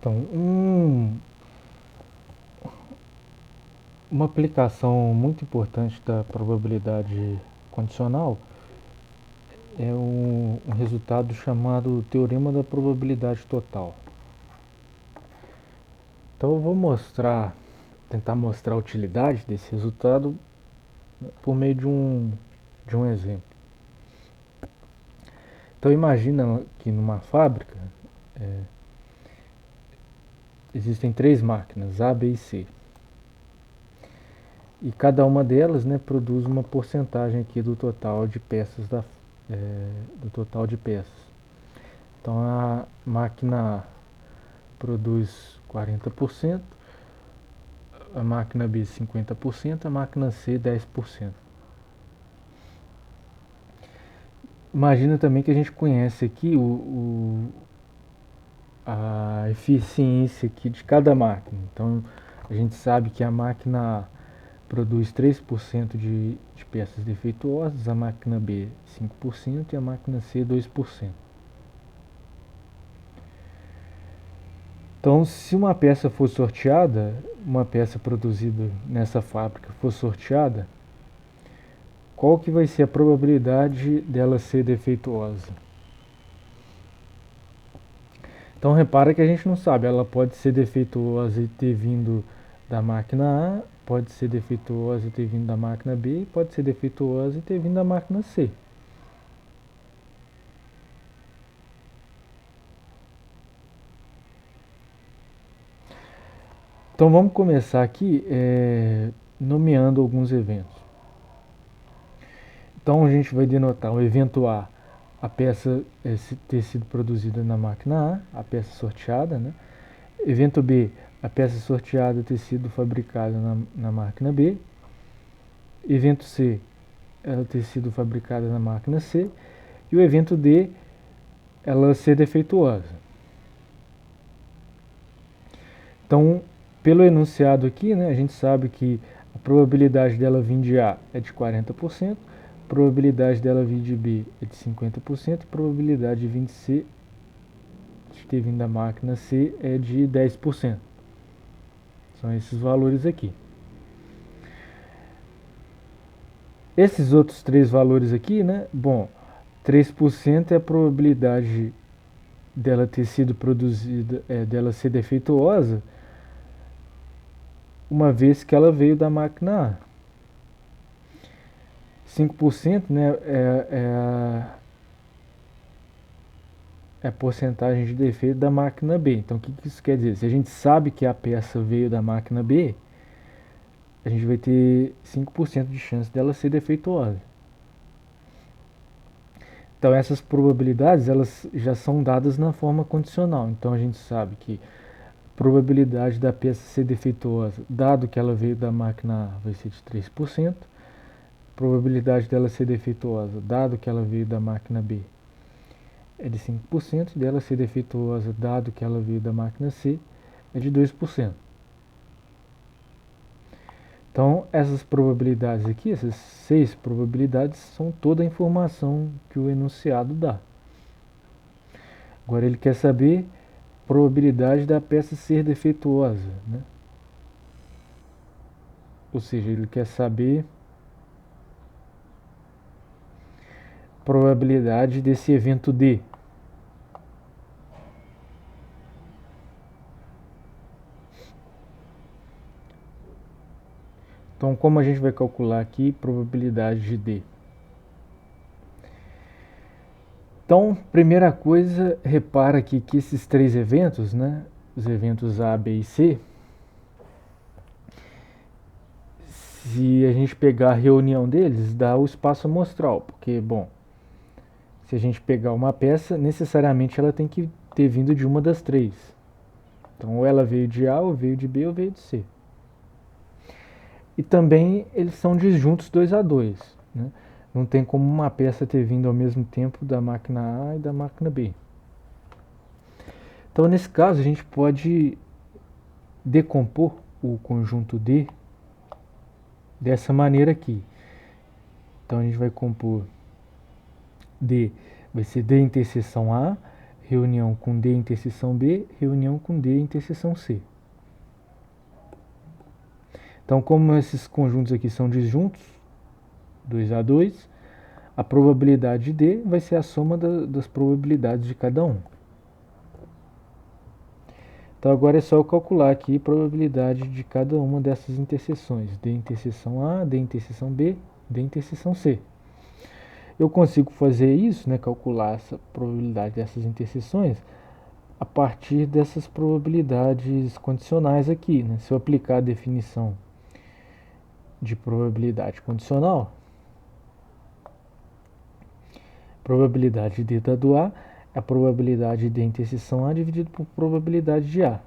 Então, uma aplicação muito importante da probabilidade condicional é um resultado chamado Teorema da Probabilidade Total. Então eu vou tentar mostrar a utilidade desse resultado por meio de um exemplo. Então imagina que numa fábrica existem 3 máquinas, A, B e C. E cada uma delas, né, produz uma porcentagem aqui do total de peças do total de peças. Então a máquina A produz 40%, a máquina B 50%, a máquina C 10%. Imagina também que a gente conhece aqui a eficiência aqui de cada máquina. Então a gente sabe que a máquina A produz 3% de peças defeituosas, a máquina B 5% e a máquina C 2%. Então, se uma peça for sorteada, uma peça produzida nessa fábrica for sorteada, qual que vai ser a probabilidade dela ser defeituosa? Então repara que a gente não sabe, ela pode ser defeituosa e ter vindo da máquina A, pode ser defeituosa e ter vindo da máquina B, pode ser defeituosa e ter vindo da máquina C. Então vamos começar aqui nomeando alguns eventos. Então a gente vai denotar o evento a peça ter sido produzida na máquina a peça sorteada, né? Evento B, a peça sorteada ter sido fabricada na máquina B. Evento C, ela ter sido fabricada na máquina C. E o evento D, ela ser defeituosa. Então, pelo enunciado aqui, né, a gente sabe que a probabilidade dela vir de A é de 40%, a probabilidade dela vir de B é de 50%, a probabilidade de vir de C, de ter vindo da máquina C, é de 10%. São esses valores aqui. Esses outros 3 valores aqui, né? Bom, 3% é a probabilidade dela ter sido produzida, dela ser defeituosa, uma vez que ela veio da máquina A. 5%, né, é a porcentagem de defeito da máquina B. Então o que isso quer dizer? Se a gente sabe que a peça veio da máquina B, a gente vai ter 5% de chance dela ser defeituosa. Então essas probabilidades elas já são dadas na forma condicional. Então a gente sabe que a probabilidade da peça ser defeituosa, dado que ela veio da máquina A, vai ser de 3%. A probabilidade dela ser defeituosa, dado que ela veio da máquina B, é de 5%, dela ser defeituosa, dado que ela veio da máquina C, é de 2%. Então, essas probabilidades aqui, essas 6 probabilidades, são toda a informação que o enunciado dá. Agora ele quer saber a probabilidade da peça ser defeituosa, né? Ou seja, ele quer saber a probabilidade desse evento D. Então, como a gente vai calcular aqui probabilidade de D? Então, primeira coisa, repara aqui que esses 3 eventos, né, os eventos A, B e C, se a gente pegar a reunião deles, dá o espaço amostral, porque, bom, se a gente pegar uma peça, necessariamente ela tem que ter vindo de uma das 3. Então, ou ela veio de A, ou veio de B, ou veio de C. E também eles são disjuntos 2 a 2, né? Não tem como uma peça ter vindo ao mesmo tempo da máquina A e da máquina B. Então, nesse caso, a gente pode decompor o conjunto D dessa maneira aqui. Então, a gente vai compor D, vai ser D interseção A, reunião com D interseção B, reunião com D interseção C. Então, como esses conjuntos aqui são disjuntos, 2A2, a probabilidade de D vai ser a soma das probabilidades de cada um. Então agora é só eu calcular aqui a probabilidade de cada uma dessas interseções. D interseção A, D interseção B, D interseção C. Eu consigo fazer isso, né, calcular essa probabilidade dessas interseções a partir dessas probabilidades condicionais aqui. Né? Se eu aplicar a definição de probabilidade condicional, probabilidade de D dado A é a probabilidade de interseção A dividido por probabilidade de A.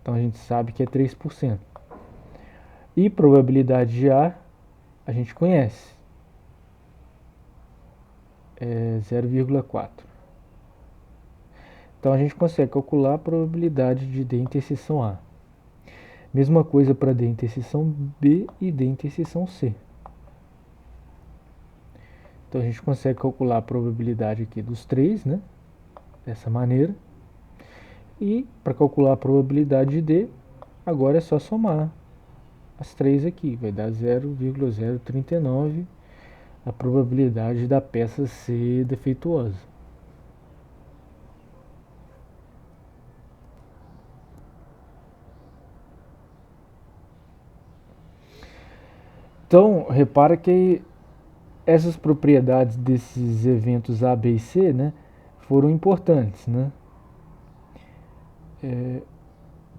Então a gente sabe que é 3%. E probabilidade de A a gente conhece. É 0,4. Então a gente consegue calcular a probabilidade de D interseção A. Mesma coisa para D interseção B e D interseção C. Então a gente consegue calcular a probabilidade aqui dos três, né? Dessa maneira. E para calcular a probabilidade de D, agora é só somar as três aqui. Vai dar 0,039 a probabilidade da peça ser defeituosa. Então, repara que essas propriedades desses eventos A, B e C, né, foram importantes, né?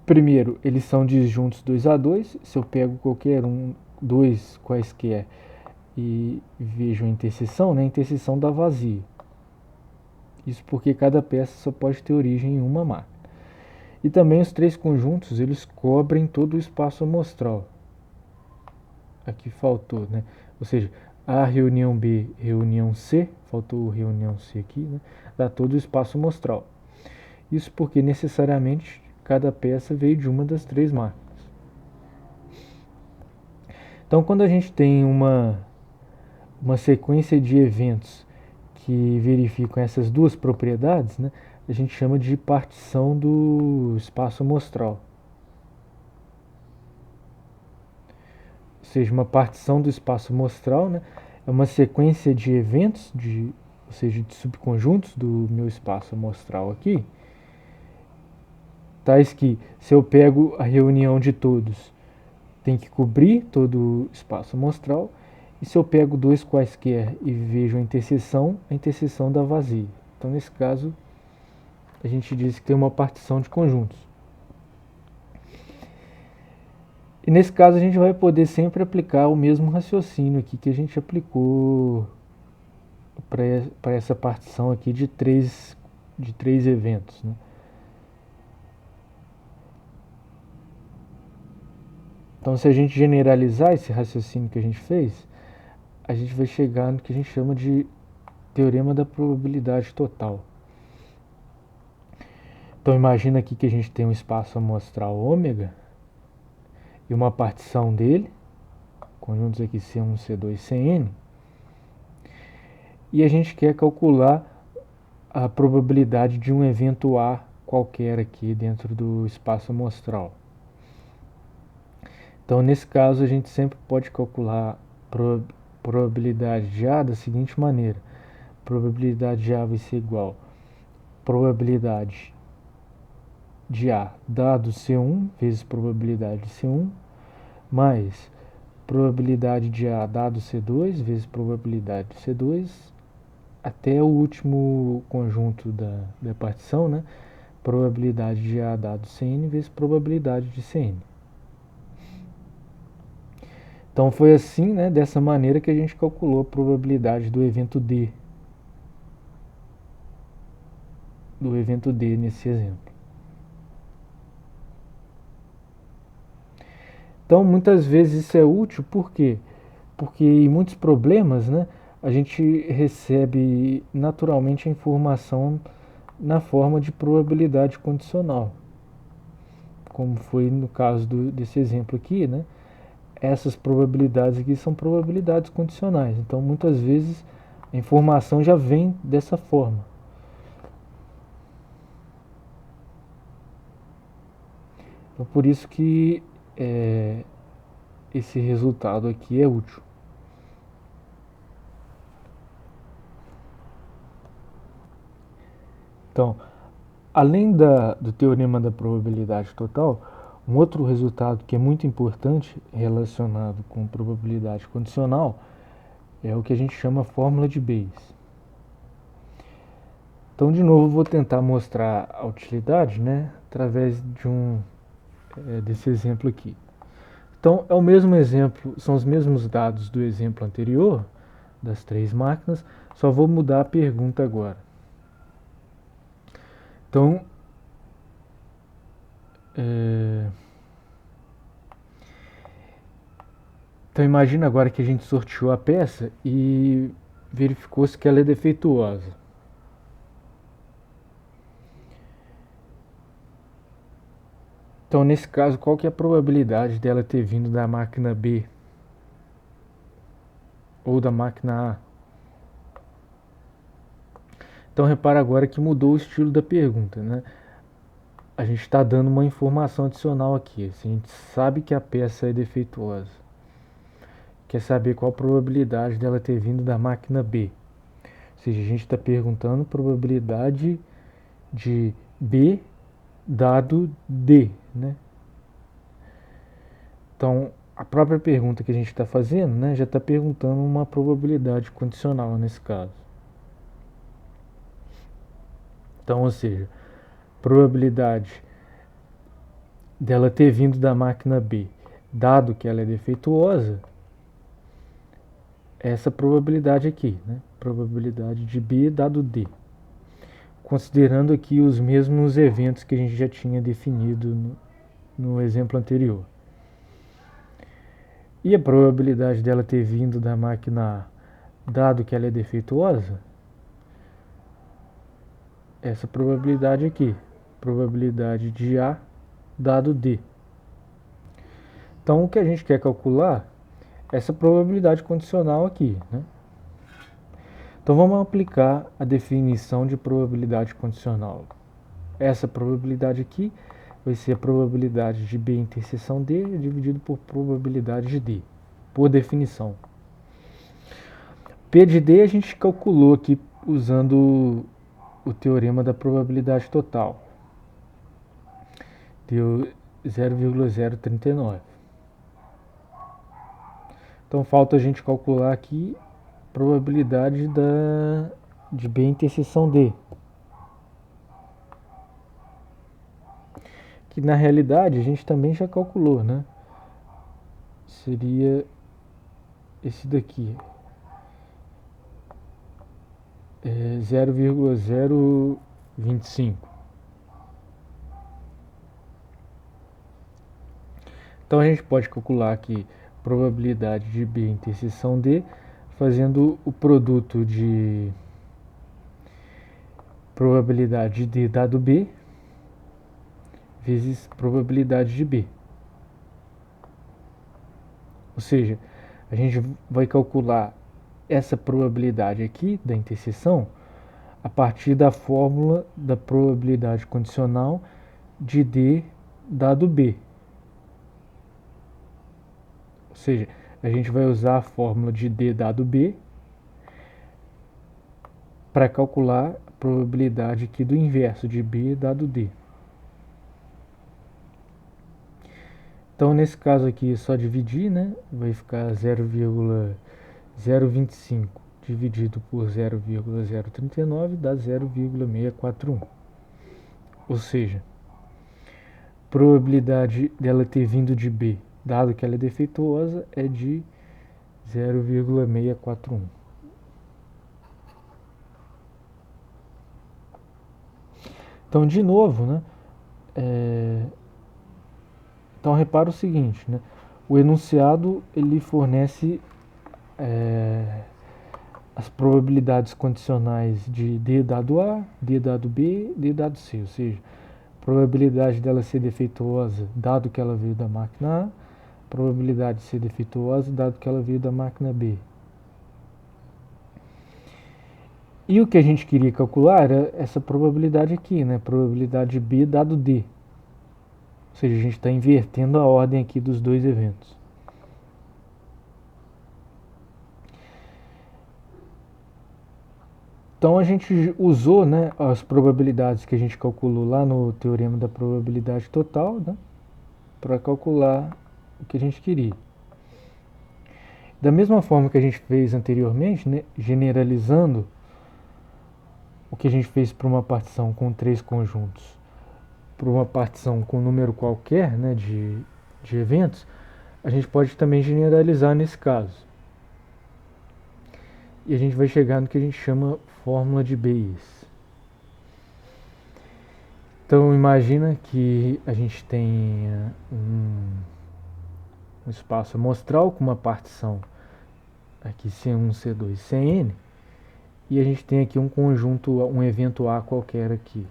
Primeiro, eles são disjuntos 2A2. Se eu pego qualquer dois quaisquer e vejo a interseção, né, a interseção dá vazio. Isso porque cada peça só pode ter origem em uma máquina. E também os três conjuntos, eles cobrem todo o espaço amostral. Aqui faltou, né? Ou seja, A reunião B, reunião C, faltou reunião C aqui, né? Dá todo o espaço amostral. Isso porque necessariamente cada peça veio de uma das três máquinas. Então, quando a gente tem uma sequência de eventos que verificam essas duas propriedades, né, a gente chama de partição do espaço amostral. Ou seja, uma partição do espaço amostral, né, é uma sequência de eventos, ou seja, de subconjuntos do meu espaço amostral aqui, tais que, se eu pego a reunião de todos, tem que cobrir todo o espaço amostral, e se eu pego dois quaisquer e vejo a interseção dá vazio. Então, nesse caso, a gente diz que tem uma partição de conjuntos. E nesse caso, a gente vai poder sempre aplicar o mesmo raciocínio aqui que a gente aplicou para essa partição aqui de três eventos, né? Então, se a gente generalizar esse raciocínio que a gente fez, a gente vai chegar no que a gente chama de teorema da probabilidade total. Então, imagina aqui que a gente tem um espaço amostral ômega e uma partição dele, conjuntos aqui C1, C2, Cn, e a gente quer calcular a probabilidade de um evento A qualquer aqui dentro do espaço amostral. Então, nesse caso, a gente sempre pode calcular a probabilidade de A da seguinte maneira. A probabilidade de A vai ser igual a probabilidade de A dado C1 vezes probabilidade de C1 mais probabilidade de A dado C2 vezes probabilidade de C2 até o último conjunto da partição, né? Probabilidade de A dado Cn vezes probabilidade de Cn. Então foi assim, né, dessa maneira que a gente calculou a probabilidade do evento D. Nesse exemplo. Então muitas vezes isso é útil, por quê? Porque em muitos problemas, né, a gente recebe naturalmente a informação na forma de probabilidade condicional. Como foi no caso desse exemplo aqui, né? Essas probabilidades aqui são probabilidades condicionais. Então, muitas vezes, a informação já vem dessa forma. Então, por isso que esse resultado aqui é útil. Então, além do teorema da probabilidade total, um outro resultado que é muito importante relacionado com probabilidade condicional é o que a gente chama fórmula de Bayes. Então, de novo, vou tentar mostrar a utilidade, né, através desse exemplo aqui. Então, é o mesmo exemplo, são os mesmos dados do exemplo anterior, das 3 máquinas, só vou mudar a pergunta agora. Então, imagina agora que a gente sorteou a peça e verificou-se que ela é defeituosa. Então, nesse caso, qual que é a probabilidade dela ter vindo da máquina B ou da máquina A? Então, repara agora que mudou o estilo da pergunta, né? A gente está dando uma informação adicional aqui. A gente sabe que a peça é defeituosa. Quer saber qual a probabilidade dela ter vindo da máquina B. Ou seja, a gente está perguntando probabilidade de B dado D, né? Então, a própria pergunta que a gente está fazendo, né, já está perguntando uma probabilidade condicional nesse caso. Então, ou seja, probabilidade dela ter vindo da máquina B, dado que ela é defeituosa, essa probabilidade aqui, né? Probabilidade de B dado D. Considerando aqui os mesmos eventos que a gente já tinha definido no exemplo anterior. E a probabilidade dela ter vindo da máquina A, dado que ela é defeituosa, essa probabilidade aqui, probabilidade de A dado D. Então, o que a gente quer calcular é essa probabilidade condicional aqui, né? Então, vamos aplicar a definição de probabilidade condicional. Essa probabilidade aqui vai ser a probabilidade de B interseção D dividido por probabilidade de D, por definição. P de D a gente calculou aqui usando o teorema da probabilidade total. Deu 0,039. Então falta a gente calcular aqui a probabilidade de B interseção D. Que na realidade a gente também já calculou, né? Seria esse daqui. 0,025. Então a gente pode calcular aqui a probabilidade de B interseção D fazendo o produto de probabilidade de D dado B vezes probabilidade de B. Ou seja, a gente vai calcular essa probabilidade aqui da interseção a partir da fórmula da probabilidade condicional de D dado B. Ou seja, a gente vai usar a fórmula de D dado B para calcular a probabilidade aqui do inverso de B dado D. Então, nesse caso aqui, é só dividir, né? Vai ficar 0,025 dividido por 0,039 dá 0,641. Ou seja, probabilidade dela ter vindo de B, dado que ela é defeituosa, é de 0,641. Então, de novo, né? Então, repara o seguinte, né? O enunciado ele fornece as probabilidades condicionais de D dado A, D dado B, D dado C, ou seja, a probabilidade dela ser defeituosa dado que ela veio da máquina A, probabilidade de ser defeituosa dado que ela veio da máquina B. E o que a gente queria calcular era essa probabilidade aqui, né? Probabilidade de B dado D. Ou seja, a gente está invertendo a ordem aqui dos dois eventos. Então a gente usou, né, as probabilidades que a gente calculou lá no teorema da probabilidade total, né, para calcular o que a gente queria. Da mesma forma que a gente fez anteriormente, né, generalizando o que a gente fez para uma partição com 3 conjuntos para uma partição com um número qualquer, né, de eventos, a gente pode também generalizar nesse caso. E a gente vai chegar no que a gente chama fórmula de Bayes. Então imagina que a gente tem um espaço amostral com uma partição aqui C1, C2, Cn, e a gente tem aqui um conjunto, um evento A qualquer aqui.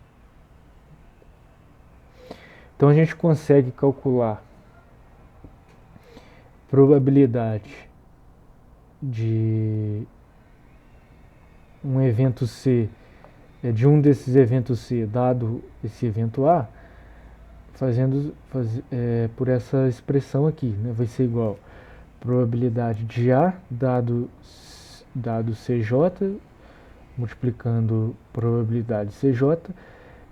Então a gente consegue calcular probabilidade de um evento C, de um desses eventos C, dado esse evento A, por essa expressão aqui, né? Vai ser igual probabilidade de A dado CJ, multiplicando probabilidade CJ,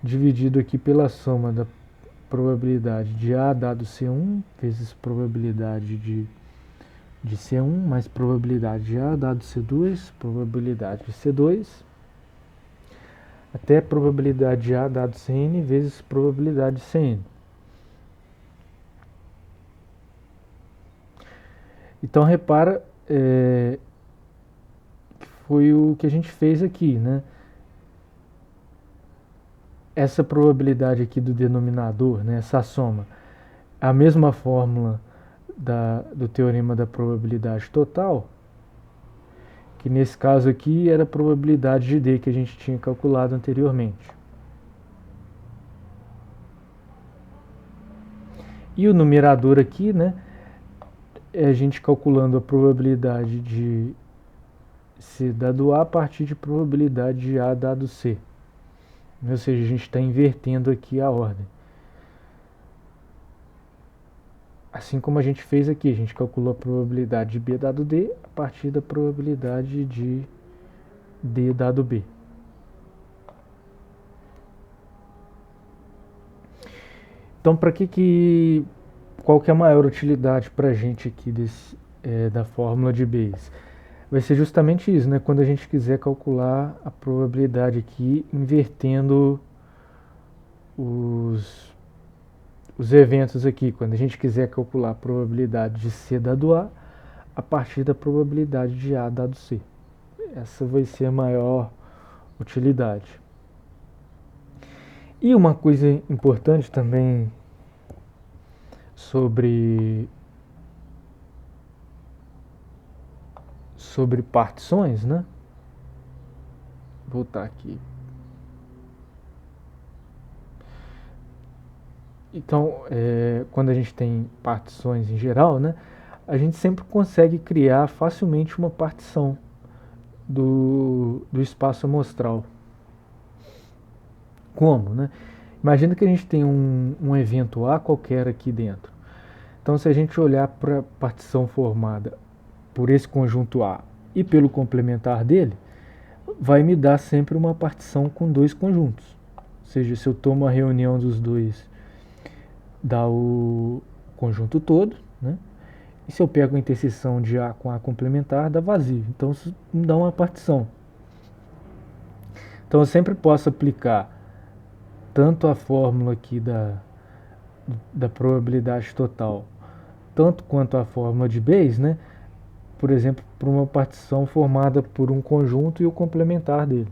dividido aqui pela soma da probabilidade de A dado C1 vezes probabilidade de C1 mais probabilidade de A dado C2, probabilidade de C2, até probabilidade de A dado Cn vezes probabilidade de Cn. Então repara, foi o que a gente fez aqui, né? Essa probabilidade aqui do denominador, né, essa soma, a mesma fórmula do teorema da probabilidade total, que nesse caso aqui era a probabilidade de D que a gente tinha calculado anteriormente. E o numerador aqui, né, é a gente calculando a probabilidade de C dado A a partir de probabilidade de A dado C. Ou seja, a gente está invertendo aqui a ordem. Assim como a gente fez aqui, a gente calculou a probabilidade de B dado D a partir da probabilidade de D dado B. Então, qual que é a maior utilidade para a gente aqui da fórmula de Bayes? Vai ser justamente isso, né? Quando a gente quiser calcular a probabilidade aqui, invertendo os eventos aqui. Quando a gente quiser calcular a probabilidade de C dado a partir da probabilidade de A dado C. Essa vai ser a maior utilidade. E uma coisa importante também sobre partições, né? Vou voltar aqui. Então, quando a gente tem partições em geral, né, a gente sempre consegue criar facilmente uma partição do espaço amostral. Como, né? Imagina que a gente tem um evento A qualquer aqui dentro. Então, se a gente olhar para a partição formada por esse conjunto A e pelo complementar dele, vai me dar sempre uma partição com dois conjuntos. Ou seja, se eu tomo a reunião dos dois, dá o conjunto todo, né? E se eu pego a interseção de A com A complementar, dá vazio. Então, isso me dá uma partição. Então, eu sempre posso aplicar tanto a fórmula aqui da probabilidade total, tanto quanto a fórmula de Bayes, né? Por exemplo, para uma partição formada por um conjunto e o complementar dele.